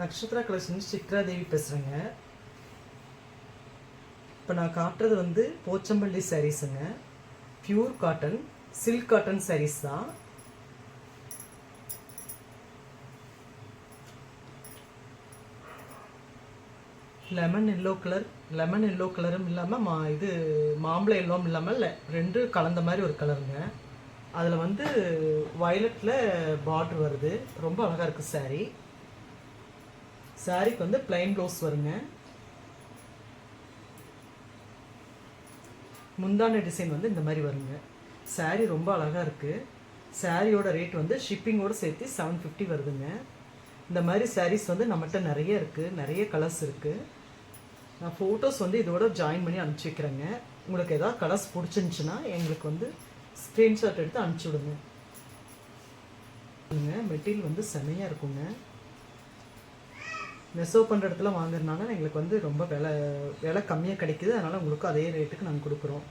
Nakshatra collection Chitra தேவி பேசுகிறேங்க. இப்போ நான் காட்டுறது வந்து போச்சம்பள்ளி சாரீஸுங்க. Pure cotton, silk cotton sarees தான். லெமன் எல்லோ கலரும் இல்லாமல் இது மாம்பழ எல்லோவும் இல்லாமல் ரெண்டு கலந்த மாதிரி ஒரு கலருங்க. அதில் வந்து வயலட்டில் பார்டர் வருது. ரொம்ப அழகாக இருக்குது சாரீ. சாரீக்கு வந்து பிளைன் ப்ளவுஸ் வருங்க. முந்தான டிசைன் வந்து இந்த மாதிரி வருங்க. சாரீ ரொம்ப அழகாக இருக்குது. சாரியோட ரேட் வந்து ஷிப்பிங்கோடு சேர்த்து 750 வருதுங்க. இந்த மாதிரி சாரீஸ் வந்து நம்மகிட்ட நிறைய இருக்குது, நிறைய கலர்ஸ் இருக்குது. நான் ஃபோட்டோஸ் வந்து இதோட ஜாயின் பண்ணி அனுப்பிச்சி வைக்கிறேங்க. உங்களுக்கு எதாவது கலர்ஸ் பிடிச்சிருந்துச்சின்னா எங்களுக்கு வந்து ஸ்க்ரீன்ஷாட் எடுத்து அனுப்பிச்சி விடுங்க. மெட்டீரியல் வந்து செமையாக இருக்குங்க. நெசோ பண்ணுற இடத்துல வாங்குறதுனால எங்களுக்கு வந்து ரொம்ப விலை கம்மியாக கிடைக்குது. அதனால் உங்களுக்கு அதே ரேட்டுக்கு நாங்கள் கொடுக்குறோம்.